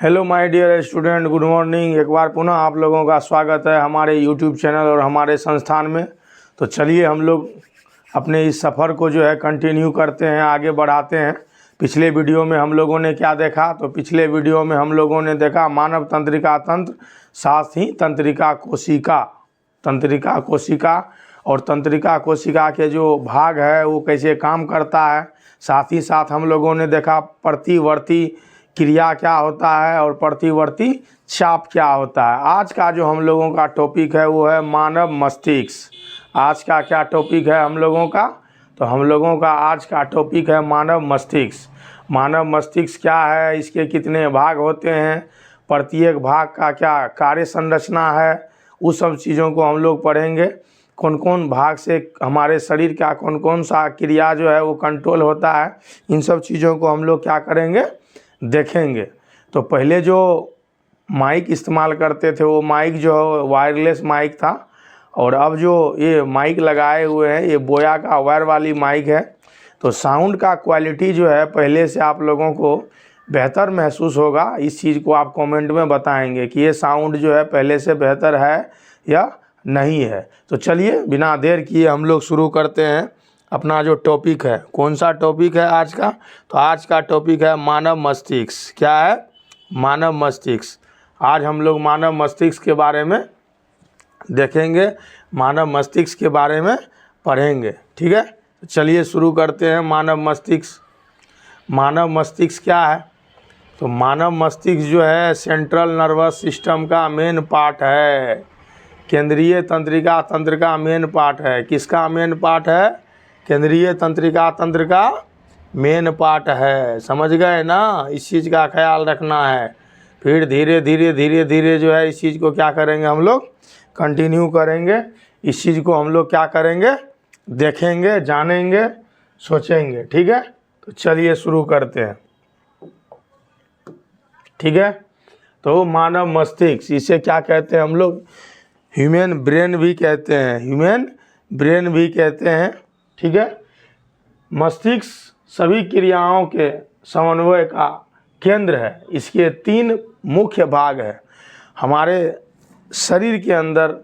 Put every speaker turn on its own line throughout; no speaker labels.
Hello my dear student, good morning. एक बार पुनः आप लोगों का स्वागत है हमारे यूट्यूब चैनल और हमारे संस्थान में। तो चलिए हम लोग अपने इस सफ़र को जो है कंटिन्यू करते हैं, आगे बढ़ाते हैं। पिछले वीडियो में हम लोगों ने क्या देखा? तो पिछले वीडियो में हम लोगों ने देखा मानव तंत्रिका तंत्र, साथ ही तंत्रिका कोशिका। तंत्रिका कोशिका और तंत्रिका कोशिका के जो भाग है वो कैसे काम करता है। साथ ही साथ हम लोगों ने देखा प्रतिवर्ती क्रिया क्या होता है और प्रतिवर्ती चाप क्या होता है। आज का जो हम लोगों का टॉपिक है वो है मानव मस्तिष्क। आज का क्या टॉपिक है हम लोगों का? तो हम लोगों का आज का टॉपिक है मानव मस्तिष्क। मानव मस्तिष्क क्या है, इसके कितने भाग होते हैं, प्रत्येक भाग का क्या कार्य संरचना है, उस सब चीज़ों को हम लोग पढ़ेंगे। कौन कौन भाग से हमारे शरीर का कौन कौन सा क्रिया जो है वो कंट्रोल होता है, इन सब चीज़ों को हम लोग क्या करेंगे, देखेंगे। तो पहले जो माइक इस्तेमाल करते थे वो माइक जो वायरलेस माइक था, और अब जो ये माइक लगाए हुए हैं ये बोया का वायर वाली माइक है। तो साउंड का क्वालिटी जो है पहले से आप लोगों को बेहतर महसूस होगा। इस चीज़ को आप कमेंट में बताएंगे कि ये साउंड जो है पहले से बेहतर है या नहीं है। तो चलिए बिना देर किए हम लोग शुरू करते हैं अपना जो टॉपिक है। कौन सा टॉपिक है आज का? तो आज का टॉपिक है मानव मस्तिष्क। क्या है? मानव मस्तिष्क। आज हम लोग मानव मस्तिष्क के बारे में देखेंगे, मानव मस्तिष्क के बारे में पढ़ेंगे। ठीक है, तो चलिए शुरू करते हैं। मानव मस्तिष्क। मानव मस्तिष्क क्या है? तो मानव मस्तिष्क जो है सेंट्रल नर्वस सिस्टम का मेन पार्ट है। केंद्रीय तंत्रिका तंत्र का मेन पार्ट है। किसका मेन पार्ट है? केंद्रीय तंत्रिका तंत्र का मेन पार्ट है। समझ गए ना? इस चीज़ का ख्याल रखना है। फिर धीरे धीरे जो है इस चीज़ को क्या करेंगे हम लोग, कंटिन्यू करेंगे। इस चीज़ को हम लोग क्या करेंगे, देखेंगे, जानेंगे, सोचेंगे। ठीक है, तो चलिए शुरू करते हैं। ठीक है, तो मानव मस्तिष्क, इसे क्या कहते हैं हम लोग? ह्यूमन ब्रेन भी कहते हैं। ह्यूमन ब्रेन भी कहते हैं। ठीक है, मस्तिष्क सभी क्रियाओं के समन्वय का केंद्र है। इसके 3 मुख्य भाग हैं। हमारे शरीर के अंदर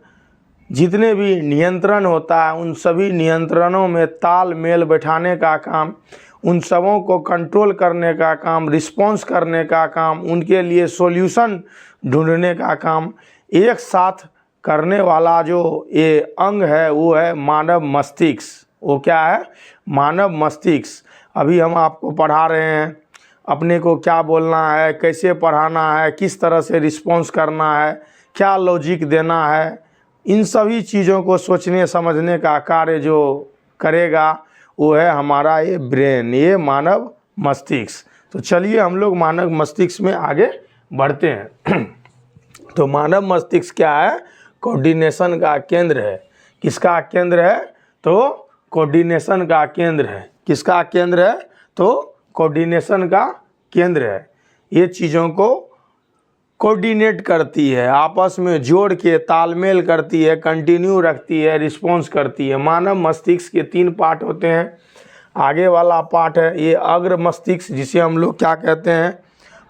जितने भी नियंत्रण होता है उन सभी नियंत्रणों में तालमेल बैठाने का काम, उन सबों को कंट्रोल करने का काम, रिस्पॉन्स करने का काम, उनके लिए सॉल्यूशन ढूंढने का काम एक साथ करने वाला जो ये अंग है वो है मानव मस्तिष्क। वो क्या है? मानव मस्तिष्क। अभी हम आपको पढ़ा रहे हैं, अपने को क्या बोलना है, कैसे पढ़ाना है, किस तरह से रिस्पॉन्स करना है, क्या लॉजिक देना है, इन सभी चीज़ों को सोचने समझने का कार्य जो करेगा वो है हमारा ये ब्रेन, ये मानव मस्तिष्क। तो चलिए हम लोग मानव मस्तिष्क में आगे बढ़ते हैं। तो मानव मस्तिष्क क्या है? कोऑर्डिनेशन का केंद्र है। किसका केंद्र है? तो कोऑर्डिनेशन का केंद्र है। किसका केंद्र है? तो कोऑर्डिनेशन का केंद्र है। ये चीज़ों को कोऑर्डिनेट करती है, आपस में जोड़ के तालमेल करती है, कंटिन्यू रखती है, रिस्पॉन्स करती है। मानव मस्तिष्क के 3 पार्ट होते हैं। आगे वाला पार्ट है ये अग्र मस्तिष्क, जिसे हम लोग क्या कहते हैं?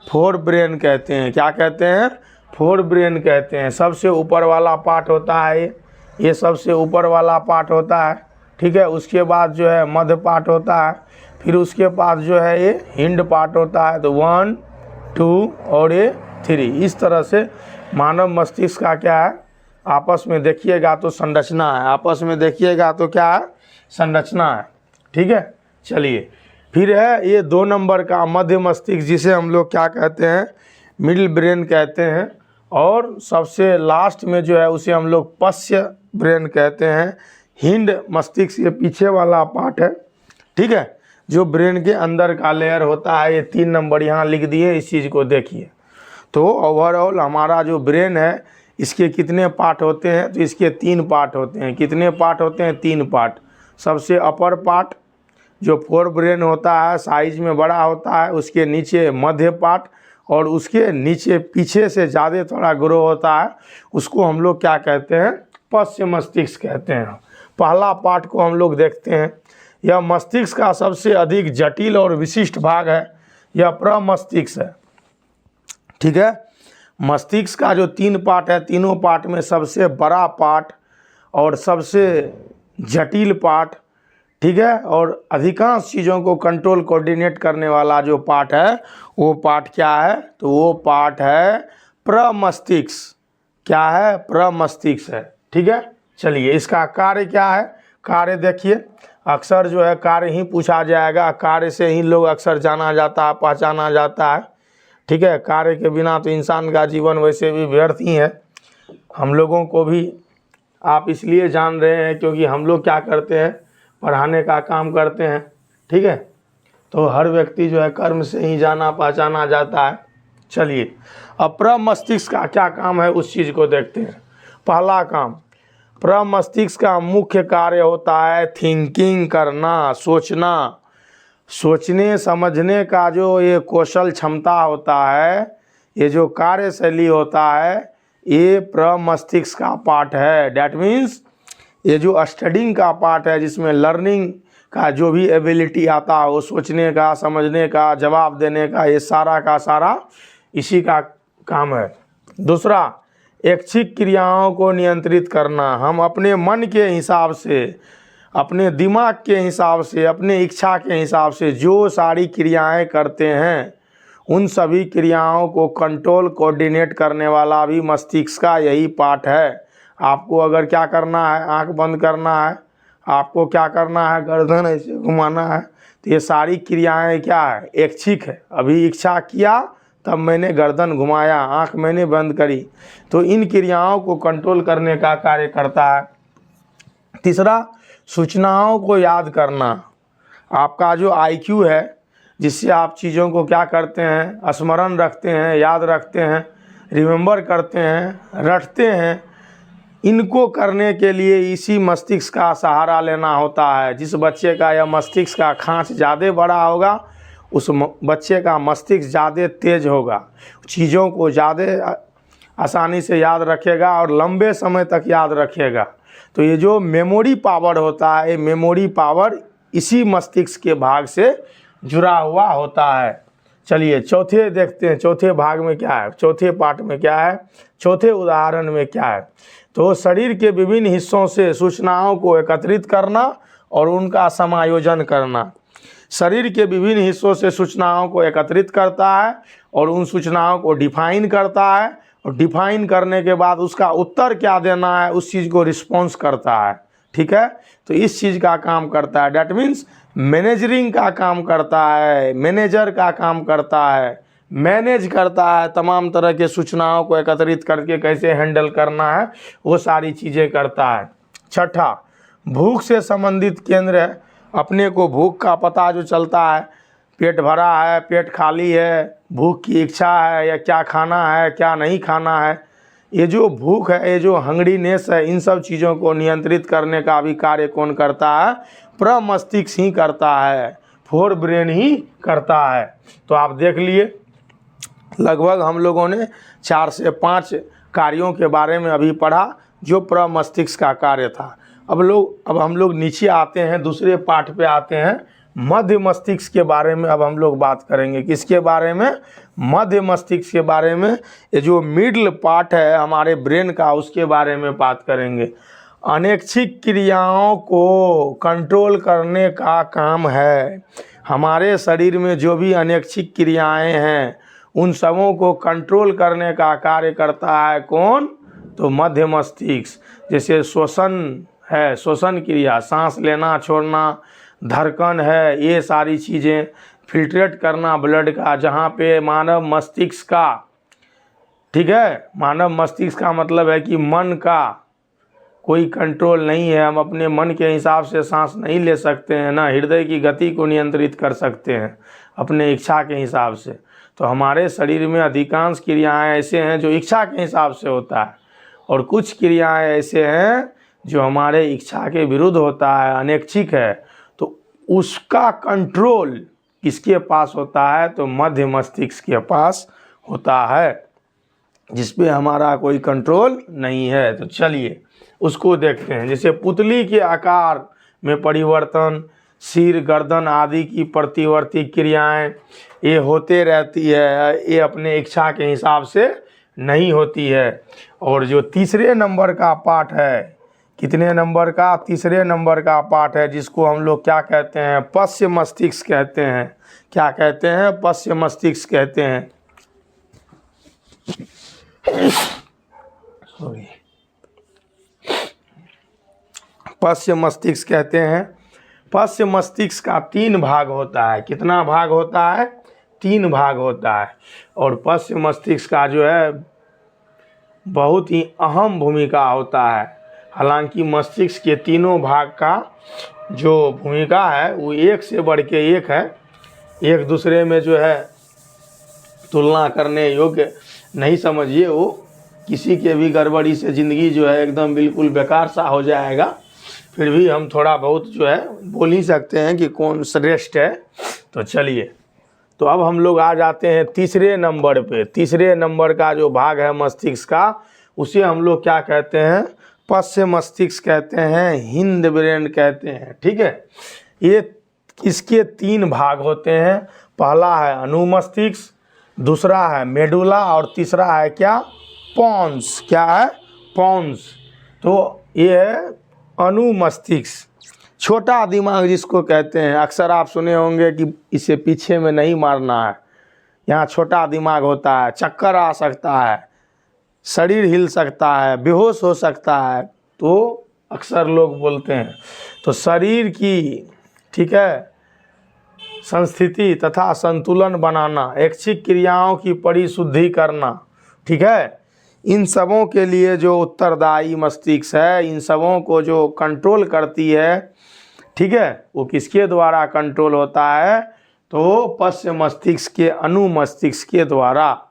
फोर ब्रेन कहते हैं। क्या कहते हैं? फोर ब्रेन कहते हैं। सबसे ऊपर वाला पार्ट होता है ये सबसे ऊपर वाला पार्ट होता है। ठीक है, उसके बाद जो है मध्य पार्ट होता है, फिर उसके बाद जो है ये हिंड पार्ट होता है। तो 1, 2 और ये 3, इस तरह से मानव मस्तिष्क का क्या है, आपस में देखिएगा तो संरचना है। आपस में देखिएगा तो क्या है? संरचना है। ठीक है, चलिए फिर है ये 2 नंबर का मध्य मस्तिष्क, जिसे हम लोग क्या कहते हैं? मिडिल ब्रेन कहते हैं। और सबसे लास्ट में जो है उसे हम लोग पश्य ब्रेन कहते हैं। हिंड मस्तिष्क ये पीछे वाला पार्ट है। ठीक है, जो ब्रेन के अंदर का लेयर होता है। ये 3 नंबर यहाँ लिख दिए, इस चीज़ को देखिए। तो ओवरऑल हमारा जो ब्रेन है इसके कितने पार्ट होते हैं? तो इसके 3 पार्ट होते हैं। कितने पार्ट होते हैं? 3 पार्ट। सबसे अपर पार्ट जो फोर ब्रेन होता है, साइज में बड़ा होता है, उसके नीचे मध्य पार्ट, और उसके नीचे पीछे से ज़्यादा थोड़ा ग्रो होता है, उसको हम लोग क्या कहते हैं? पश्य मस्तिष्क कहते हैं। पहला पार्ट को हम लोग देखते हैं। यह मस्तिष्क का सबसे अधिक जटिल और विशिष्ट भाग है। यह प्रमस्तिष्क है। ठीक है। मस्तिष्क का जो 3 पार्ट है, तीनों पार्ट में सबसे बड़ा पार्ट और सबसे जटिल पार्ट, ठीक है, और अधिकांश चीज़ों को कंट्रोल कोऑर्डिनेट करने वाला जो पार्ट है वो पार्ट क्या है, तो वो पार्ट है प्रमस्तिष्क। क्या है? प्रमस्तिष्क है, ठीक है। चलिए, इसका कार्य क्या है? कार्य देखिए, अक्सर जो है कार्य ही पूछा जाएगा, कार्य से ही लोग अक्सर जाना जाता है, पहचाना जाता है, ठीक है। कार्य के बिना तो इंसान का जीवन वैसे भी व्यर्थ ही है। हम लोगों को भी आप इसलिए जान रहे हैं क्योंकि हम लोग क्या करते हैं, पढ़ाने का काम करते हैं, ठीक है। तो हर व्यक्ति जो है कर्म से ही जाना पहचाना जाता है। चलिए, अब प्रमस्तिष्क का क्या काम है उस चीज़ को देखते हैं। पहला काम, प्रमस्तिष्क का मुख्य कार्य होता है थिंकिंग करना, सोचना। सोचने समझने का जो ये कौशल क्षमता होता है, ये जो कार्यशैली होता है, ये प्रमस्तिष्क का पार्ट है। डैट मीन्स ये जो स्टडिंग का पार्ट है, जिसमें लर्निंग का जो भी एबिलिटी आता है, वो सोचने का, समझने का, जवाब देने का, ये सारा का सारा इसी का काम है। दूसरा, ऐच्छिक क्रियाओं को नियंत्रित करना। हम अपने मन के हिसाब से, अपने दिमाग के हिसाब से, अपने इच्छा के हिसाब से जो सारी क्रियाएं करते हैं, उन सभी क्रियाओं को कंट्रोल कोऑर्डिनेट करने वाला भी मस्तिष्क का यही पार्ट है। आपको अगर क्या करना है, आंख बंद करना है, आपको क्या करना है, गर्दन ऐसे घुमाना है, तो ये सारी क्रियाएं क्या है, ऐच्छिक है। अभी इच्छा किया तब मैंने गर्दन घुमाया, आंख मैंने बंद करी, तो इन क्रियाओं को कंट्रोल करने का कार्य करता है। तीसरा, सूचनाओं को याद करना। आपका जो आईक्यू है, जिससे आप चीज़ों को क्या करते हैं, स्मरण रखते हैं, याद रखते हैं, रिमेंबर करते हैं, रटते हैं, इनको करने के लिए इसी मस्तिष्क का सहारा लेना होता है। जिस बच्चे का यह मस्तिष्क का खांच ज़्यादा बड़ा होगा, उस बच्चे का मस्तिष्क ज़्यादा तेज होगा, चीज़ों को ज़्यादा आसानी से याद रखेगा और लंबे समय तक याद रखेगा। तो ये जो मेमोरी पावर होता है, ये मेमोरी पावर इसी मस्तिष्क के भाग से जुड़ा हुआ होता है। चलिए, चौथे देखते हैं, चौथे भाग में क्या है, चौथे पार्ट में क्या है, चौथे उदाहरण में क्या है। तो शरीर के विभिन्न हिस्सों से सूचनाओं को एकत्रित करना और उनका समायोजन करना। शरीर के विभिन्न हिस्सों से सूचनाओं को एकत्रित करता है और उन सूचनाओं को डिफाइन करता है, और डिफाइन करने के बाद उसका उत्तर क्या देना है, उस चीज़ को रिस्पॉन्स करता है, ठीक है। तो इस चीज़ का काम करता है। डैट मीन्स मैनेजरिंग का काम करता है, मैनेजर का काम करता है, मैनेज करता है, तमाम तरह के सूचनाओं को एकत्रित करके कैसे हैंडल करना है वो सारी चीज़ें करता है। छठा, भूख से संबंधित केंद्र है। अपने को भूख का पता जो चलता है, पेट भरा है, पेट खाली है, भूख की इच्छा है, या क्या खाना है, क्या नहीं खाना है, ये जो भूख है, ये जो हंगरीनेस है, इन सब चीज़ों को नियंत्रित करने का भी कार्य कौन करता है, प्रमस्तिष्क ही करता है, फोर ब्रेन ही करता है। तो आप देख लिए, लगभग हम लोगों ने 4 से 5 कार्यों के बारे में अभी पढ़ा जो प्रमस्तिष्क का कार्य था। अब हम लोग नीचे आते हैं, दूसरे पार्ट पे आते हैं, मध्य मस्तिष्क के बारे में अब हम लोग बात करेंगे। किसके बारे में? मध्य मस्तिष्क के बारे में। ये जो मिडल पार्ट है हमारे ब्रेन का, उसके बारे में बात करेंगे। अनैच्छिक क्रियाओं को कंट्रोल करने का काम है। हमारे शरीर में जो भी अनैच्छिक क्रियाएं हैं, उन सबों को कंट्रोल करने का कार्य करता है कौन? तो मध्य मस्तिष्क। जैसे श्वसन है, श्वसन क्रिया, सांस लेना छोड़ना, धड़कन है, ये सारी चीज़ें, फिल्ट्रेट करना ब्लड का, जहाँ पे मानव मस्तिष्क का, ठीक है, मानव मस्तिष्क का मतलब है कि मन का कोई कंट्रोल नहीं है। हम अपने मन के हिसाब से सांस नहीं ले सकते हैं, ना हृदय की गति को नियंत्रित कर सकते हैं अपने इच्छा के हिसाब से। तो हमारे शरीर में अधिकांश क्रियाएं ऐसे हैं जो इच्छा के हिसाब से होता है, और कुछ क्रियाएं ऐसे हैं जो हमारे इच्छा के विरुद्ध होता है, अनैच्छिक है। तो उसका कंट्रोल किसके पास होता है? तो मध्य मस्तिष्क के पास होता है, जिसपे हमारा कोई कंट्रोल नहीं है। तो चलिए उसको देखते हैं। जैसे पुतली के आकार में परिवर्तन, सिर गर्दन आदि की प्रतिवर्ती क्रियाएं ये होते रहती है, ये अपने इच्छा के हिसाब से नहीं होती है। और जो तीसरे नंबर का पार्ट है, कितने नंबर का? तीसरे नंबर का पार्ट है, जिसको हम लोग क्या कहते हैं? पश्य मस्तिष्क कहते हैं। क्या कहते हैं? पश्य मस्तिष्क कहते हैं। सॉरी, पश्य मस्तिष्क कहते हैं। पश्य मस्तिष्क का 3 भाग होता है। कितना भाग होता है? 3 भाग होता है। और पश्य मस्तिष्क का जो है बहुत ही अहम भूमिका होता है। हालांकि मस्तिष्क के तीनों भाग का जो भूमिका है वो एक से बढ़ के एक है, एक दूसरे में जो है तुलना करने योग्य नहीं समझिए। वो किसी के भी गड़बड़ी से ज़िंदगी जो है एकदम बिल्कुल बेकार सा हो जाएगा। फिर भी हम थोड़ा बहुत जो है बोल ही सकते हैं कि कौन श्रेष्ठ है। तो चलिए, तो अब हम लोग आ जाते हैं तीसरे नंबर पे। तीसरे नंबर का जो भाग है मस्तिष्क का, उसे हम लोग क्या कहते हैं? पश्य मस्तिष्क कहते हैं, हिंद ब्रेन कहते हैं। ठीक है, ये इसके 3 भाग होते हैं। पहला है अनुमस्तिष्क, दूसरा है मेडुला और तीसरा है क्या? पोन्स। क्या है? पोन्स। तो ये है अनुमस्तिष्क, छोटा दिमाग जिसको कहते हैं। अक्सर आप सुने होंगे कि इसे पीछे में नहीं मारना है, यहाँ छोटा दिमाग होता है, चक्कर आ सकता है, शरीर हिल सकता है, बेहोश हो सकता है, तो अक्सर लोग बोलते हैं। तो शरीर की, ठीक है, संस्थिति तथा संतुलन बनाना, ऐच्छिक क्रियाओं की परिशुद्धि करना, ठीक है, इन सबों के लिए जो उत्तरदायी मस्तिष्क है, इन सबों को जो कंट्रोल करती है, ठीक है, वो किसके द्वारा कंट्रोल होता है? तो पश्य मस्तिष्क के अनुमस्तिष्क के द्वारा।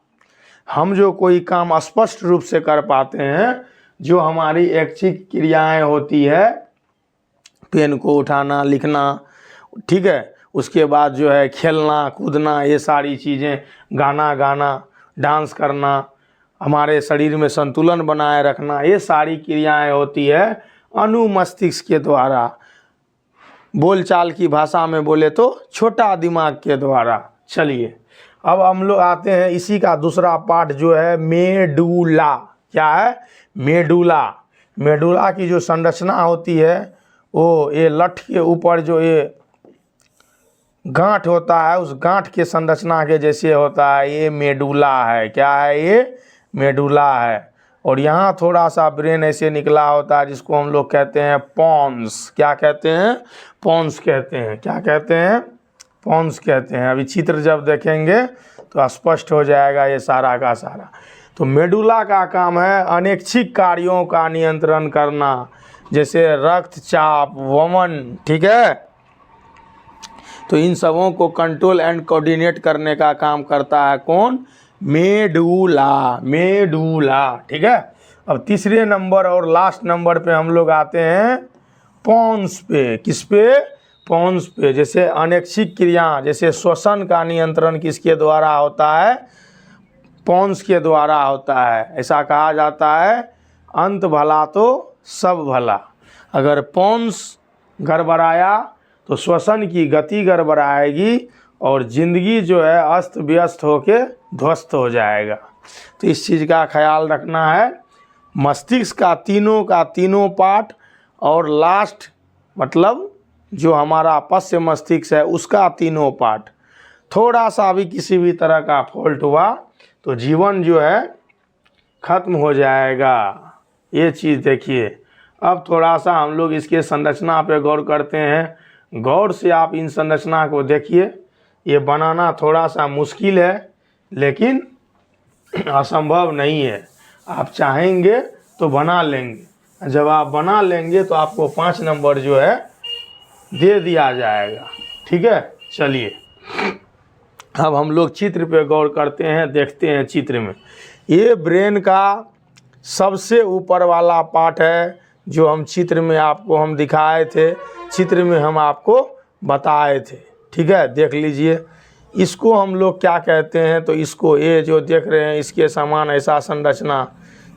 हम जो कोई काम स्पष्ट रूप से कर पाते हैं, जो हमारी ऐच्छिक क्रियाएं होती है, पेन को उठाना, लिखना, ठीक है, उसके बाद जो है खेलना कूदना, ये सारी चीज़ें, गाना गाना, डांस करना, हमारे शरीर में संतुलन बनाए रखना, ये सारी क्रियाएं होती है अनुमस्तिष्क के द्वारा। बोलचाल की भाषा में बोले तो छोटा दिमाग के द्वारा। चलिए, अब हम लोग आते हैं इसी का दूसरा पार्ट जो है मेडुला। क्या है? मेडुला। मेडुला की जो संरचना होती है वो ये लठ के ऊपर जो ये गांठ होता है, उस गांठ के संरचना के जैसे होता है, ये मेडुला है। क्या है? ये मेडुला है। और यहाँ थोड़ा सा ब्रेन ऐसे निकला होता है, जिसको हम लोग कहते हैं पोन्स। क्या कहते हैं? पोन्स कहते हैं। क्या कहते हैं? पोन्स कहते हैं। अभी चित्र जब देखेंगे तो स्पष्ट हो जाएगा ये सारा का सारा। तो मेडुला का काम है अनैच्छिक कार्यों का नियंत्रण करना, जैसे रक्तचाप, वमन, ठीक है, तो इन सबों को कंट्रोल एंड कोऑर्डिनेट करने का काम करता है कौन? मेडुला। मेडुला, ठीक है। अब तीसरे नंबर और लास्ट नंबर पे हम लोग आते हैं पोन्स पे। किस पे? पोन्स पे। जैसे अनैच्छिक क्रिया, जैसे श्वसन का नियंत्रण किसके द्वारा होता है? पोन्स के द्वारा होता है। ऐसा कहा जाता है अंत भला तो सब भला। अगर पोन्स गड़बड़ाया तो श्वसन की गति गड़बड़ाएगी और ज़िंदगी जो है अस्त व्यस्त होके ध्वस्त हो जाएगा। तो इस चीज़ का ख्याल रखना है। मस्तिष्क का तीनों पार्ट और लास्ट मतलब जो हमारा पश्य मस्तिष्क है उसका तीनों पार्ट, थोड़ा सा भी किसी भी तरह का फॉल्ट हुआ तो जीवन जो है ख़त्म हो जाएगा। ये चीज़ देखिए। अब थोड़ा सा हम लोग इसके संरचना पे गौर करते हैं। गौर से आप इन संरचना को देखिए। ये बनाना थोड़ा सा मुश्किल है, लेकिन असंभव नहीं है। आप चाहेंगे तो बना लेंगे। जब आप बना लेंगे तो आपको 5 नंबर जो है दे दिया जाएगा। ठीक है, चलिए अब हम लोग चित्र पे गौर करते हैं, देखते हैं चित्र में। ये ब्रेन का सबसे ऊपर वाला पार्ट है जो हम चित्र में आपको हम दिखाए थे, चित्र में हम आपको बताए थे। ठीक है, देख लीजिए। इसको हम लोग क्या कहते हैं? तो इसको ये जो देख रहे हैं इसके समान ऐसा संरचना,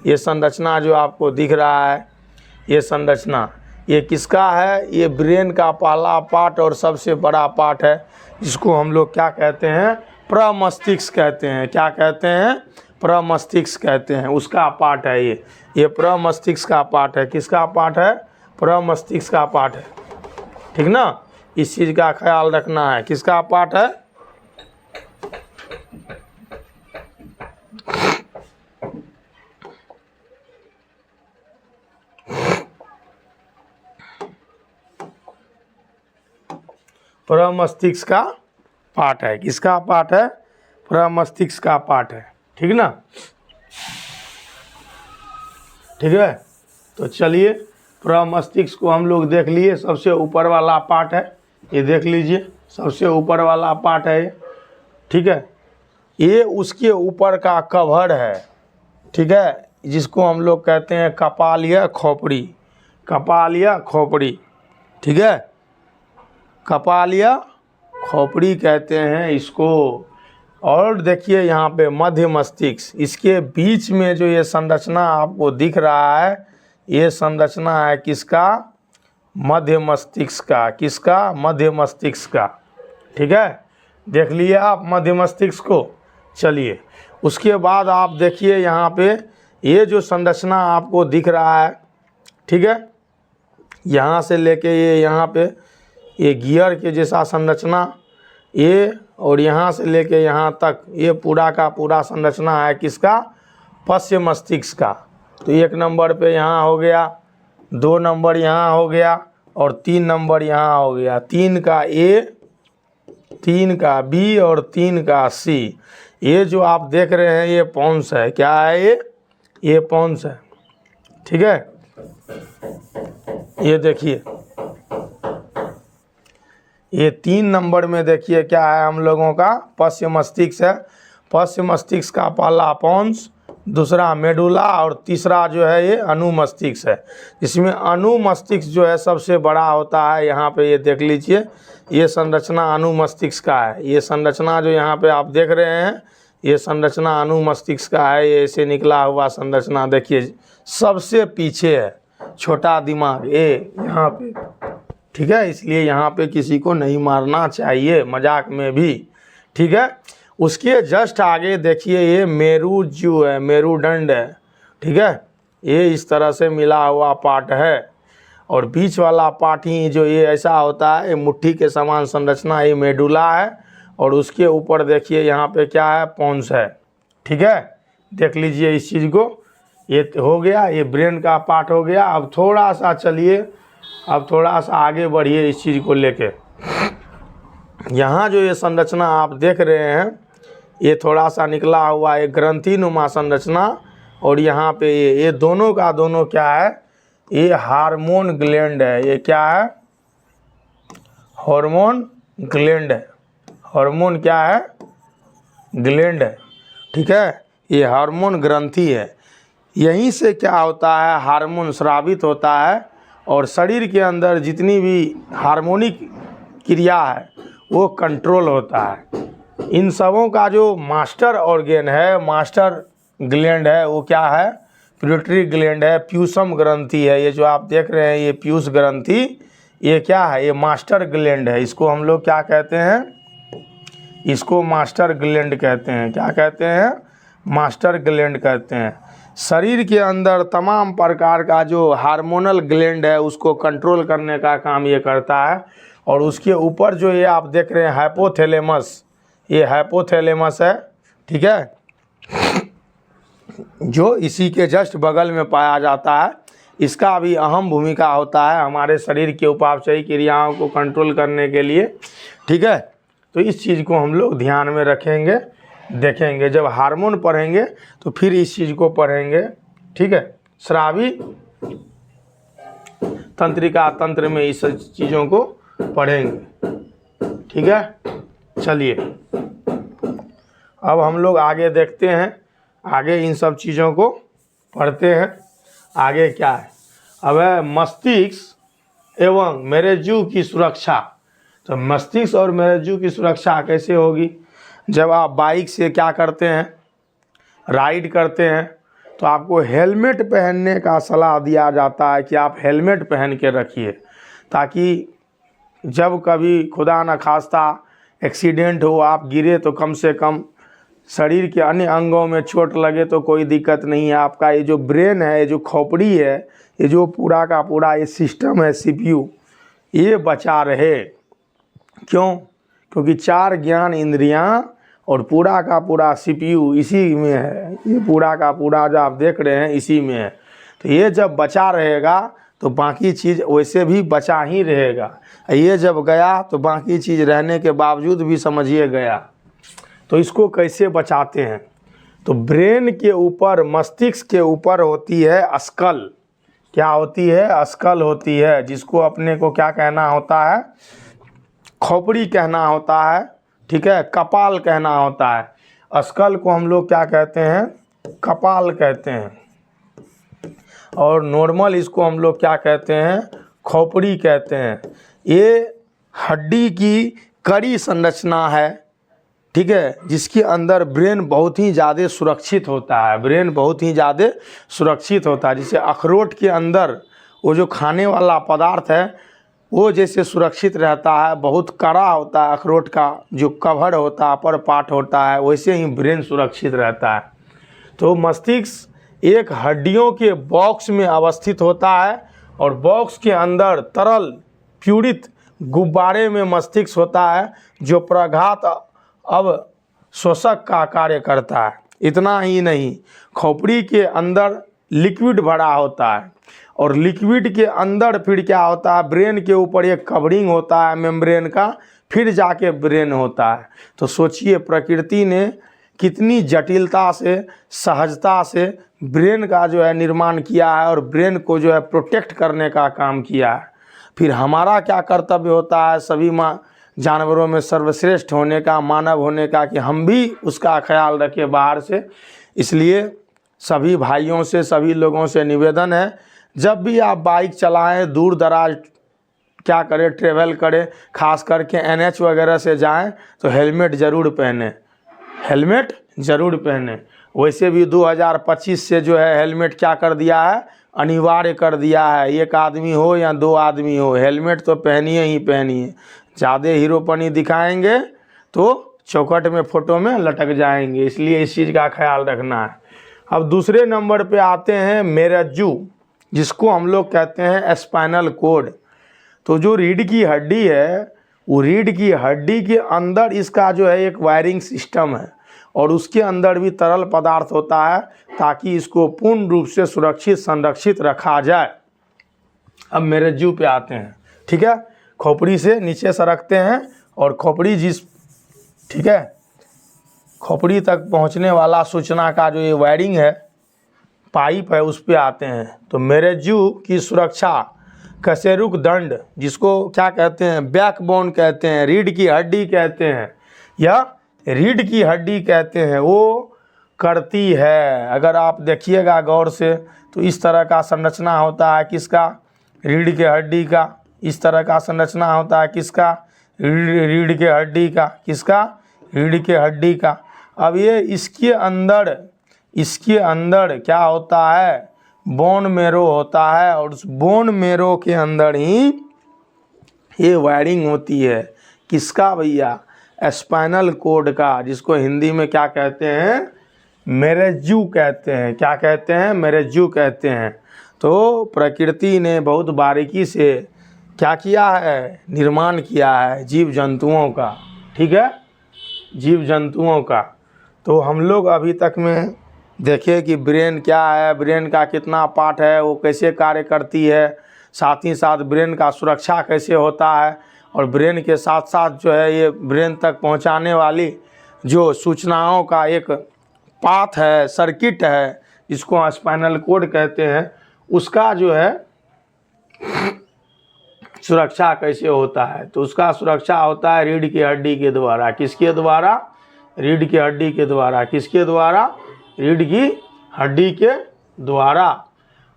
ये संरचना जो आपको दिख रहा है, ये संरचना, ये किसका है? ये ब्रेन का पहला पार्ट और सबसे बड़ा पार्ट है, जिसको हम लोग क्या कहते हैं? प्रमस्तिष्क कहते हैं। क्या कहते हैं? प्रमस्तिष्क कहते हैं। उसका पार्ट है ये प्रमस्तिष्क का पार्ट है। किसका पार्ट है? प्रमस्तिष्क का पार्ट है। ठीक ना, इस चीज़ का ख्याल रखना है। किसका पार्ट है? प्रमस्तिष्क का पार्ट है। किसका पार्ट है? प्रमस्तिष्क का पार्ट है। ठीक ना, ठीक है। तो चलिए, प्रमस्तिष्क को हम लोग देख लिए, सबसे ऊपर वाला पार्ट है ये, देख लीजिए, सबसे ऊपर वाला पार्ट है ये। ठीक है, ये उसके ऊपर का कवर है। ठीक है, जिसको हम लोग कहते हैं कपालीय खोपड़ी। कपालीय खोपड़ी, ठीक है, कपालीय खोपड़ी कहते हैं इसको। और देखिए यहाँ पे मध्य मस्तिष्क, इसके बीच में जो ये संरचना आपको दिख रहा है, ये संरचना है किसका? मध्य मस्तिष्क का। किसका? मध्य मस्तिष्क का। ठीक है, देख लिए आप मध्य मस्तिष्क को। चलिए, उसके बाद आप देखिए यहाँ पे ये जो संरचना आपको दिख रहा है, ठीक है, यहाँ से लेके ये यहाँ पे ये गियर के जैसा संरचना, ये और यहाँ से लेके यहाँ तक ये पूरा का पूरा संरचना है किसका? पश्च मस्तिष्क का। तो 1 नंबर पे यहाँ हो गया, 2 नंबर यहाँ हो गया और 3 नंबर यहाँ हो गया। 3 का A, 3 का B और 3 का C। ये जो आप देख रहे हैं ये पॉन्स है। क्या है ये पॉन्स है। ठीक है, ये देखिए, ये 3 नंबर में देखिए क्या है हम लोगों का? पश्च मस्तिष्क है। पश्च मस्तिष्क का पहला पॉन्स, दूसरा मेडुला और तीसरा जो है ये अनुमस्तिष्क है। जिसमें अनुमस्तिष्क जो है सबसे बड़ा होता है। यहाँ पे ये देख लीजिए, ये संरचना अनुमस्तिष्क का है। ये संरचना जो यहाँ पे आप देख रहे हैं, ये संरचना अनुमस्तिष्क का है। ये ऐसे निकला हुआ संरचना देखिए, सबसे पीछे है, छोटा दिमाग ये यहाँ पे। ठीक है, इसलिए यहाँ पे किसी को नहीं मारना चाहिए, मजाक में भी। ठीक है, उसके जस्ट आगे देखिए ये मेरुज्जु है, मेरुदंड है। ठीक है, ये इस तरह से मिला हुआ पार्ट है। और बीच वाला पार्ट ही जो ये ऐसा होता है, ये मुट्ठी के समान संरचना, ये मेडुला है। और उसके ऊपर देखिए यहाँ पे क्या है? पॉन्स है। ठीक है, देख लीजिए इस चीज़ को। ये हो गया, ये ब्रेन का पार्ट हो गया। अब थोड़ा सा चलिए, अब थोड़ा सा आगे बढ़िए इस चीज़ को लेके। यहाँ जो ये संरचना आप देख रहे हैं, ये थोड़ा सा निकला हुआ एक ग्रंथि नुमा संरचना। और यहाँ पे ये दोनों का दोनों क्या है? ये हार्मोन ग्लैंड है। ये क्या है? हार्मोन ग्लैंड है। हार्मोन क्या है? ग्लैंड है। ठीक है, ये हार्मोन ग्रंथि है। यहीं से क्या होता है? हार्मोन स्रावित होता है और शरीर के अंदर जितनी भी हार्मोनिक क्रिया है वो कंट्रोल होता है। इन सबों का जो मास्टर ऑर्गेन है, मास्टर ग्लैंड है, वो क्या है? पिट्यूटरी ग्लैंड है, प्यूसम ग्रंथि है। ये जो आप देख रहे हैं ये प्यूस ग्रंथि, ये क्या है? ये मास्टर ग्लैंड है। इसको हम लोग क्या कहते हैं? इसको मास्टर ग्लैंड कहते हैं। क्या कहते हैं? मास्टर ग्लैंड कहते हैं। शरीर के अंदर तमाम प्रकार का जो हार्मोनल ग्लैंड है उसको कंट्रोल करने का काम ये करता है। और उसके ऊपर जो ये आप देख रहे हैं हाइपोथैलेमस, ये हाइपोथैलेमस है। ठीक है, जो इसी के जस्ट बगल में पाया जाता है। इसका भी अहम भूमिका होता है हमारे शरीर के उपापचयी क्रियाओं को कंट्रोल करने के लिए। ठीक है, तो इस चीज़ को हम लोग ध्यान में रखेंगे, देखेंगे। जब हार्मोन पढ़ेंगे तो फिर इस चीज़ को पढ़ेंगे। ठीक है, स्रावी तंत्रिका तंत्र में इस चीज़ों को पढ़ेंगे। ठीक है, चलिए अब हम लोग आगे देखते हैं, आगे इन सब चीज़ों को पढ़ते हैं। आगे क्या है? अब है मस्तिष्क एवं मेरुज्जु की सुरक्षा। तो मस्तिष्क और मेरुज्जु की सुरक्षा कैसे होगी? जब आप बाइक से क्या करते हैं? राइड करते हैं, तो आपको हेलमेट पहनने का सलाह दिया जाता है कि आप हेलमेट पहन के रखिए, ताकि जब कभी खुदा न खास्ता एक्सीडेंट हो, आप गिरे तो कम से कम शरीर के अन्य अंगों में चोट लगे तो कोई दिक्कत नहीं है। आपका ये जो ब्रेन है, ये जो खोपड़ी है, ये जो पूरा का पूरा ये सिस्टम है CPU, ये बचा रहे। क्यों? क्योंकि 4 ज्ञान इंद्रियां और पूरा का पूरा CPU इसी में है। ये पूरा का पूरा जो आप देख रहे हैं इसी में है। तो ये जब बचा रहेगा तो बाकी चीज़ वैसे भी बचा ही रहेगा। ये जब गया तो बाकी चीज़ रहने के बावजूद भी समझिए गया। तो इसको कैसे बचाते हैं? तो ब्रेन के ऊपर, मस्तिष्क के ऊपर होती है स्कल। क्या होती है? स्कल होती है, जिसको अपने को क्या कहना होता है? खोपड़ी कहना होता है, ठीक है, कपाल कहना होता है। स्कल को हम लोग क्या कहते हैं? कपाल कहते हैं। और नॉर्मल इसको हम लोग क्या कहते हैं? खोपड़ी कहते हैं। ये हड्डी की कड़ी संरचना है, ठीक है, जिसके अंदर ब्रेन बहुत ही ज़्यादा सुरक्षित होता है। ब्रेन बहुत ही ज़्यादा सुरक्षित होता है। जैसे अखरोट के अंदर वो जो खाने वाला पदार्थ है वो जैसे सुरक्षित रहता है, बहुत कड़ा होता है अखरोट का जो कवर होता है, अपर पार्ट होता है, वैसे ही ब्रेन सुरक्षित रहता है। तो मस्तिष्क एक हड्डियों के बॉक्स में अवस्थित होता है और बॉक्स के अंदर तरल प्यूरित गुब्बारे में मस्तिष्क होता है, जो प्रघात अब शोषक का कार्य करता है। इतना ही नहीं, खोपड़ी के अंदर लिक्विड भरा होता है और लिक्विड के अंदर फिर क्या होता है? ब्रेन के ऊपर एक कवरिंग होता है मेम्ब्रेन का, फिर जाके ब्रेन होता है। तो सोचिए प्रकृति ने कितनी जटिलता से, सहजता से ब्रेन का जो है निर्माण किया है और ब्रेन को जो है प्रोटेक्ट करने का काम किया है। फिर हमारा क्या कर्तव्य होता है सभी जानवरों में सर्वश्रेष्ठ होने का, मानव होने का, कि हम भी उसका ख्याल रखें बाहर से। इसलिए सभी भाइयों से, सभी लोगों से निवेदन है, जब भी आप बाइक चलाएं, दूर दराज क्या करें, ट्रेवल करें, खास करके NH वगैरह से जाएं, तो हेलमेट ज़रूर पहने, हेलमेट ज़रूर पहने। वैसे भी 2025 से जो है हेलमेट क्या कर दिया है? अनिवार्य कर दिया है। एक आदमी हो या 2 आदमी हो, हेलमेट तो पहनिए ही पहनिए। ज़्यादा हीरोपनी दिखाएंगे तो चौखट में, फ़ोटो में लटक जाएंगे। इसलिए इस चीज़ का ख्याल रखना है। अब दूसरे नंबर पे आते हैं मेरुज्जू, जिसको हम लोग कहते हैं स्पाइनल कोड। तो जो रीढ़ की हड्डी है, वो रीढ़ की हड्डी के अंदर इसका जो है एक वायरिंग सिस्टम है और उसके अंदर भी तरल पदार्थ होता है, ताकि इसको पूर्ण रूप से सुरक्षित, संरक्षित रखा जाए। अब मेरुज्जू पे आते हैं, ठीक है। खोपड़ी से नीचे सरकते हैं और खोपड़ी ठीक है, खोपड़ी तक पहुंचने वाला सूचना का जो ये वायरिंग है, पाइप है, उस पे आते हैं। तो मेरुज्जू की सुरक्षा कशेरुक दंड, जिसको क्या कहते हैं? बैकबोन कहते हैं, रीढ़ की हड्डी कहते हैं, या रीढ़ की हड्डी कहते हैं, वो करती है। अगर आप देखिएगा गौर से तो इस तरह का संरचना होता है किसका? रीढ़ के हड्डी का। इस तरह का संरचना होता है किसका? रीढ़ के हड्डी का। किसका? रीढ़ के हड्डी का। अब ये इसके अंदर क्या होता है? बोन मेरो होता है और उस बोन मेरो के अंदर ही ये वायरिंग होती है। किसका भैया? स्पाइनल कोड का, जिसको हिंदी में क्या कहते हैं? मेरुज्जू कहते हैं। क्या कहते हैं? मेरुज्जू कहते हैं। तो प्रकृति ने बहुत बारीकी से क्या किया है? निर्माण किया है जीव जंतुओं का, ठीक है, जीव जंतुओं का। तो हम लोग अभी तक में देखें कि ब्रेन क्या है, ब्रेन का कितना पार्ट है, वो कैसे कार्य करती है, साथ ही साथ ब्रेन का सुरक्षा कैसे होता है, और ब्रेन के साथ साथ जो है ये ब्रेन तक पहुंचाने वाली जो सूचनाओं का एक पाथ है, सर्किट है, जिसको स्पाइनल कोड कहते हैं, उसका जो है सुरक्षा कैसे होता है। तो उसका सुरक्षा होता है रीढ़ की हड्डी के द्वारा। किसके द्वारा? रीढ़ की हड्डी के द्वारा। किसके द्वारा? रीढ़ की हड्डी के द्वारा।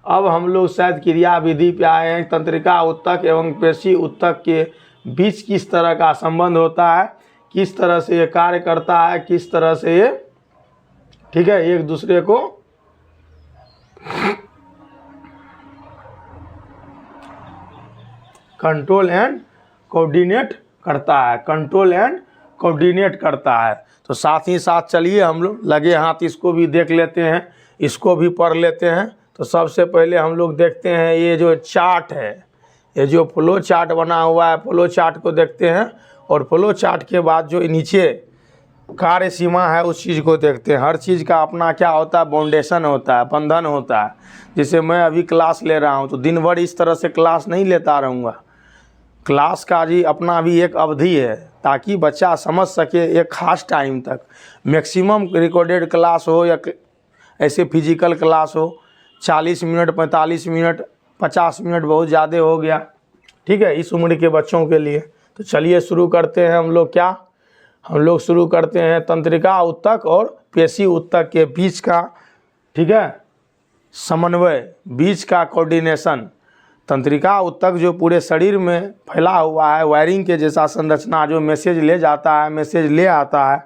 अब हम लोग शायद क्रिया विधि पे आए हैं। तंत्रिका ऊतक एवं पेशी ऊतक के बीच किस तरह का संबंध होता है, किस तरह से ये कार्य करता है, किस तरह से ये, ठीक है, एक दूसरे को कंट्रोल एंड कोऑर्डिनेट करता है, कंट्रोल एंड कोऑर्डिनेट करता है। तो साथ ही साथ चलिए हम लोग लगे हाथ इसको भी देख लेते हैं, इसको भी पढ़ लेते हैं। तो सबसे पहले हम लोग देखते हैं ये जो चार्ट है, ये जो फ्लो चार्ट बना हुआ है, फ्लो चार्ट को देखते हैं। और फ्लो चार्ट के बाद जो नीचे कार्य सीमा है उस चीज़ को देखते हैं। हर चीज़ का अपना क्या होता है, बाउंडेशन होता है, बंधन होता है। जैसे मैं अभी क्लास ले रहा हूँ तो दिन भर इस तरह से क्लास नहीं लेता रहूँगा। क्लास का जी अपना भी एक अवधि है, ताकि बच्चा समझ सके एक ख़ास टाइम तक। मैक्सिमम रिकॉर्डेड क्लास हो या ऐसे फिजिकल क्लास हो 40 मिनट, 45 मिनट, 50 मिनट बहुत ज़्यादा हो गया, ठीक है, इस उम्र के बच्चों के लिए। तो चलिए शुरू करते हैं हम लोग। क्या हम लोग शुरू करते हैं तंत्रिका उत्तक और पेशी उत्तक के बीच का, ठीक है, समन्वय, बीच का कोऑर्डिनेशन। तंत्रिका उत्तक जो पूरे शरीर में फैला हुआ है, वायरिंग के जैसा संरचना, जो मैसेज ले जाता है, मैसेज ले आता है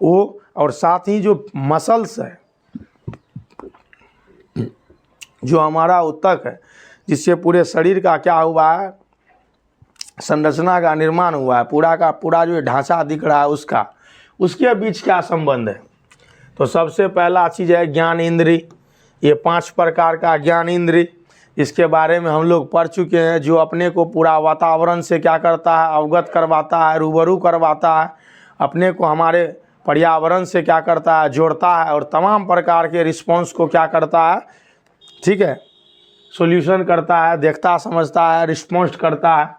वो, और साथ ही जो मसल्स है, जो हमारा उत्तक है, जिससे पूरे शरीर का क्या हुआ है, संरचना का निर्माण हुआ है, पूरा का पूरा जो ढांचा दिख रहा है उसका, उसके बीच क्या संबंध है। तो सबसे पहला चीज़ है ज्ञान इंद्री। ये 5 प्रकार का ज्ञान इंद्री, इसके बारे में हम लोग पढ़ चुके हैं। जो अपने को पूरा वातावरण से क्या करता है, अवगत करवाता है, रूबरू करवाता है, अपने को हमारे पर्यावरण से क्या करता है, जोड़ता है, और तमाम प्रकार के रिस्पॉन्स को क्या करता है, ठीक है, सॉल्यूशन करता है, देखता समझता है, रिस्पॉन्स करता है।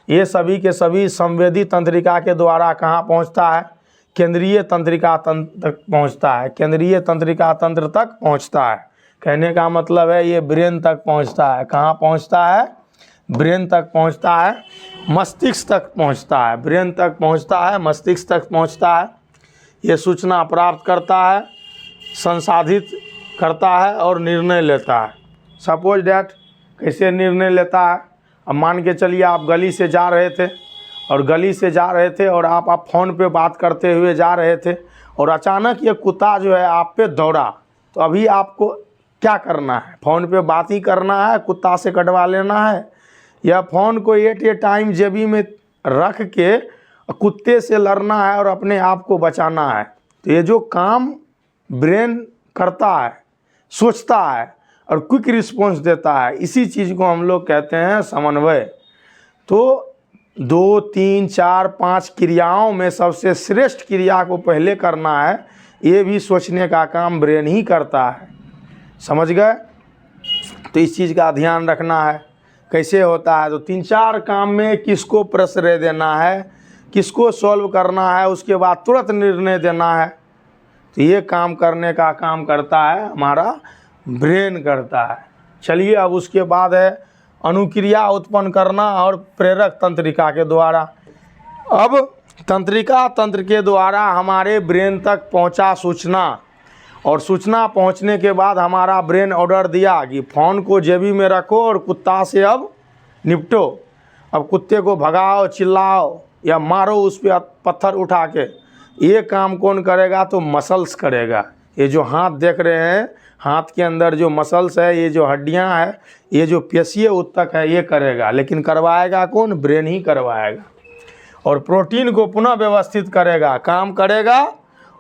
ये सभी के सभी संवेदी तंत्रिका के द्वारा कहाँ पहुँचता है, केंद्रीय तंत्रिका तंत्र तक पहुँचता है, केंद्रीय तंत्रिका तंत्र तक पहुँचता है। कहने का मतलब है ये ब्रेन तक पहुँचता है। कहाँ पहुँचता है, ब्रेन तक पहुँचता है, मस्तिष्क तक पहुँचता है, ब्रेन तक पहुँचता है, मस्तिष्क तक पहुँचता है। ये सूचना प्राप्त करता है, संसाधित करता है और निर्णय लेता है। सपोज डैट कैसे निर्णय लेता है। अब मान के चलिए आप गली से जा रहे थे, और गली से जा रहे थे और आप फ़ोन पे बात करते हुए जा रहे थे, और अचानक ये कुत्ता जो है आप पे दौड़ा। तो अभी आपको क्या करना है, फ़ोन पे बात ही करना है, कुत्ता से कटवा लेना है, या फ़ोन को एट ए टाइम जेबी में रख के कुत्ते से लड़ना है और अपने आप को बचाना है। तो ये जो काम ब्रेन करता है, सोचता है और क्विक रिस्पॉन्स देता है, इसी चीज़ को हम लोग कहते हैं समन्वय। तो 2, 3, 4, 5 क्रियाओं में सबसे श्रेष्ठ क्रिया को पहले करना है, ये भी सोचने का काम ब्रेन ही करता है। समझ गए। तो इस चीज़ का ध्यान रखना है। कैसे होता है, तो 3-4 काम में किसको प्रश्रय देना है, किसको सॉल्व करना है, उसके बाद तुरंत निर्णय देना है। तो ये काम करने का काम करता है हमारा ब्रेन करता है। चलिए अब उसके बाद है अनुक्रिया उत्पन्न करना और प्रेरक तंत्रिका के द्वारा। अब तंत्रिका तंत्र के द्वारा हमारे ब्रेन तक पहुंचा सूचना, और सूचना पहुंचने के बाद हमारा ब्रेन ऑर्डर दिया कि फ़ोन को जेबी में रखो और कुत्ता से अब निपटो। अब कुत्ते को भगाओ, चिल्लाओ या मारो उस पर पत्थर उठा के। ये काम कौन करेगा, तो मसल्स करेगा। ये जो हाथ देख रहे हैं, हाथ के अंदर जो मसल्स है, ये जो हड्डियां है, ये जो पेशीय उत्तक है, ये करेगा। लेकिन करवाएगा कौन, ब्रेन ही करवाएगा। और प्रोटीन को पुनः व्यवस्थित करेगा, काम करेगा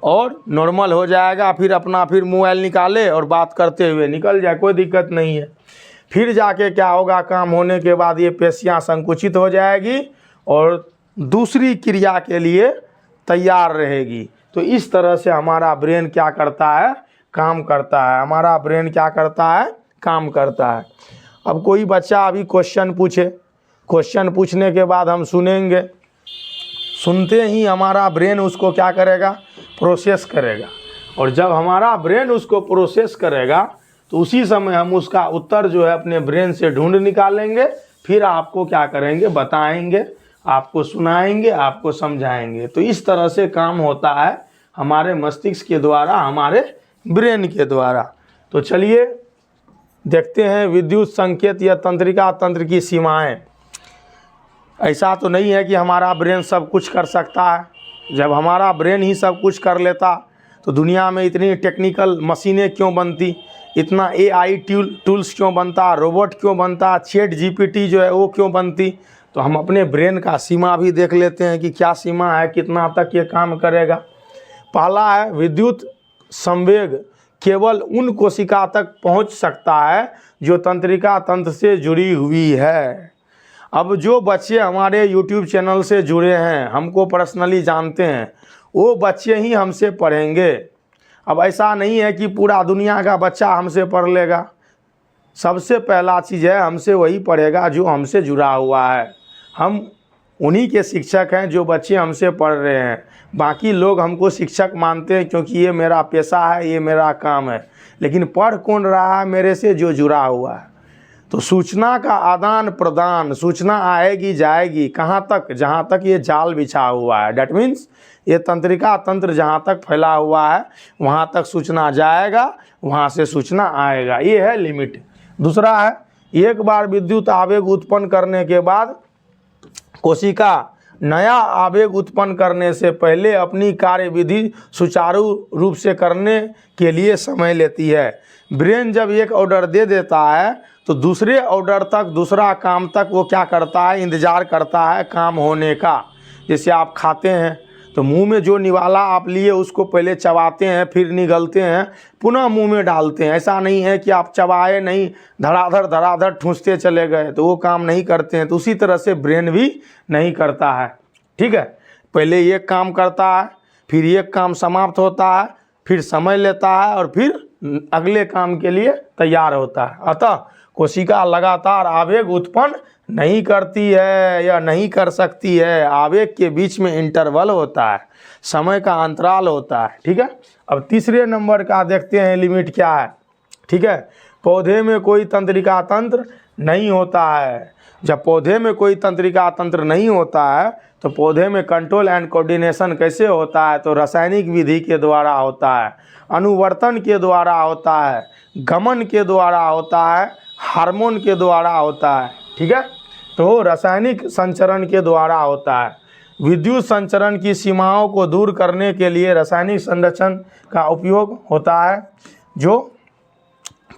और नॉर्मल हो जाएगा। फिर मोबाइल निकाले और बात करते हुए निकल जाए, कोई दिक्कत नहीं है। फिर जाके क्या होगा, काम होने के बाद ये पेशियां संकुचित हो जाएगी और दूसरी क्रिया के लिए तैयार रहेगी। तो इस तरह से हमारा ब्रेन क्या करता है, काम करता है। हमारा ब्रेन क्या करता है, काम करता है। अब कोई बच्चा अभी क्वेश्चन पूछे, क्वेश्चन पूछने के बाद हम सुनेंगे, सुनते ही हमारा ब्रेन उसको क्या करेगा, प्रोसेस करेगा। और जब हमारा ब्रेन उसको प्रोसेस करेगा तो उसी समय हम उसका उत्तर जो है अपने ब्रेन से ढूंढ निकालेंगे। फिर आपको क्या करेंगे, बताएंगे, आपको सुनाएंगे, आपको समझाएंगे। तो इस तरह से काम होता है हमारे मस्तिष्क के द्वारा, हमारे ब्रेन के द्वारा। तो चलिए देखते हैं विद्युत संकेत या तंत्रिका तंत्र की सीमाएं। ऐसा तो नहीं है कि हमारा ब्रेन सब कुछ कर सकता है। जब हमारा ब्रेन ही सब कुछ कर लेता तो दुनिया में इतनी टेक्निकल मशीनें क्यों बनती, इतना AI टूल्स क्यों बनता, रोबोट क्यों बनता, ChatGPT जो है वो क्यों बनती। तो हम अपने ब्रेन का सीमा भी देख लेते हैं कि क्या सीमा है, कितना तक ये काम करेगा। पहला है विद्युत संवेग केवल उन कोशिका तक पहुंच सकता है जो तंत्रिका तंत्र से जुड़ी हुई है। अब जो बच्चे हमारे YouTube चैनल से जुड़े हैं, हमको पर्सनली जानते हैं, वो बच्चे ही हमसे पढ़ेंगे। अब ऐसा नहीं है कि पूरा दुनिया का बच्चा हमसे पढ़ लेगा। सबसे पहला चीज़ है हमसे वही पढ़ेगा जो हमसे जुड़ा हुआ है। हम उन्हीं के शिक्षक हैं जो बच्चे हमसे पढ़ रहे हैं। बाकी लोग हमको शिक्षक मानते हैं क्योंकि ये मेरा पेशा है, ये मेरा काम है। लेकिन पढ़ कौन रहा है मेरे से? जो जुड़ा हुआ है। तो सूचना का आदान प्रदान, सूचना आएगी जाएगी कहाँ तक? जहाँ तक ये जाल बिछा हुआ है। डैट मीन्स ये तंत्रिका तंत्र जहाँ तक फैला हुआ है वहाँ तक सूचना जाएगा, वहाँ से सूचना आएगा। ये है लिमिट। दूसरा है एक बार विद्युत आवेग उत्पन्न करने के बाद कोशिका नया आवेग उत्पन्न करने से पहले अपनी कार्यविधि सुचारू रूप से करने के लिए समय लेती है। ब्रेन जब एक ऑर्डर दे देता है तो दूसरे ऑर्डर तक, दूसरा काम तक वो क्या करता है? इंतज़ार करता है काम होने का। जैसे आप खाते हैं तो मुंह में जो निवाला आप लिए उसको पहले चबाते हैं, फिर निगलते हैं, पुनः मुंह में डालते हैं। ऐसा नहीं है कि आप चबाए नहीं, धड़ाधड़ ठूंसते चले गए, तो वो काम नहीं करते हैं। तो उसी तरह से ब्रेन भी नहीं करता है। ठीक है, पहले एक काम करता है, फिर एक काम समाप्त होता है, फिर समय लेता है और फिर अगले काम के लिए तैयार होता है। अतः कोशिका लगातार आवेग उत्पन्न नहीं करती है या नहीं कर सकती है। आवेग के बीच में इंटरवल होता है, समय का अंतराल होता है। ठीक है, अब तीसरे नंबर का देखते हैं लिमिट क्या है। ठीक है, पौधे में कोई तंत्रिका तंत्र नहीं होता है। जब पौधे में कोई तंत्रिका तंत्र नहीं होता है तो पौधे में कंट्रोल एंड कोऑर्डिनेशन कैसे होता है? तो रासायनिक विधि के द्वारा होता है, अनुवर्तन के द्वारा होता है, गमन के द्वारा होता है, हार्मोन के द्वारा होता है। ठीक है, तो रासायनिक संचरण के द्वारा होता है। विद्युत संचरण की सीमाओं को दूर करने के लिए रासायनिक संरक्षण का उपयोग होता है जो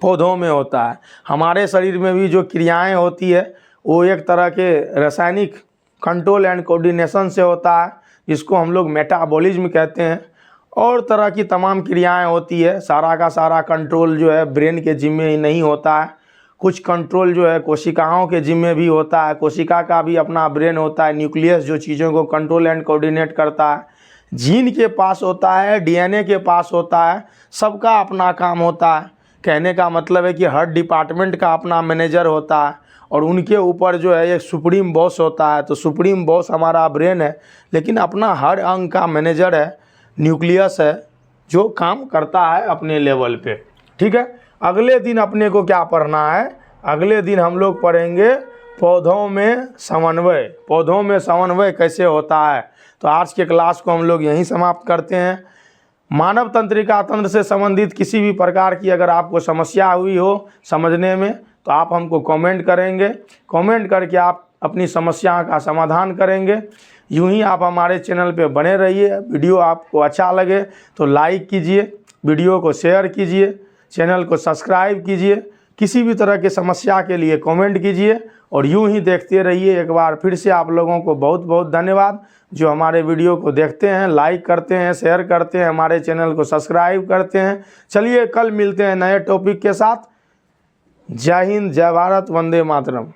पौधों में होता है। हमारे शरीर में भी जो क्रियाएं होती है वो एक तरह के रासायनिक कंट्रोल एंड कोऑर्डिनेशन से होता है, जिसको हम लोग मेटाबॉलिज्म कहते हैं। और तरह की तमाम क्रियाएं होती है। सारा का सारा कंट्रोल जो है ब्रेन के जिम्मे ही नहीं होता है। कुछ कंट्रोल जो है कोशिकाओं के जिम्मे भी होता है। कोशिका का भी अपना ब्रेन होता है, न्यूक्लियस जो चीज़ों को कंट्रोल एंड कोऑर्डिनेट करता है। जीन के पास होता है, DNA के पास होता है, सबका अपना काम होता है। कहने का मतलब है कि हर डिपार्टमेंट का अपना मैनेजर होता है और उनके ऊपर जो है एक सुप्रीम बॉस होता है। तो सुप्रीम बॉस हमारा ब्रेन है, लेकिन अपना हर अंग का मैनेजर है, न्यूक्लियस है, जो काम करता है अपने लेवल पे। ठीक है, अगले दिन अपने को क्या पढ़ना है? अगले दिन हम लोग पढ़ेंगे पौधों में समन्वय। पौधों में समन्वय कैसे होता है। तो आज के क्लास को हम लोग यहीं समाप्त करते हैं। मानव तंत्रिका तंत्र से संबंधित किसी भी प्रकार की अगर आपको समस्या हुई हो समझने में तो आप हमको कमेंट करेंगे। कमेंट करके आप अपनी समस्या का समाधान करेंगे। यूं ही आप हमारे चैनल पे बने रहिए। वीडियो आपको अच्छा लगे तो लाइक कीजिए, वीडियो को शेयर कीजिए, चैनल को सब्सक्राइब कीजिए। किसी भी तरह की समस्या के लिए कमेंट कीजिए और यूं ही देखते रहिए। एक बार फिर से आप लोगों को बहुत बहुत धन्यवाद जो हमारे वीडियो को देखते हैं, लाइक करते हैं, शेयर करते हैं, हमारे चैनल को सब्सक्राइब करते हैं। चलिए कल मिलते हैं नए टॉपिक के साथ। जय हिंद, जय भारत, वंदे मातरम।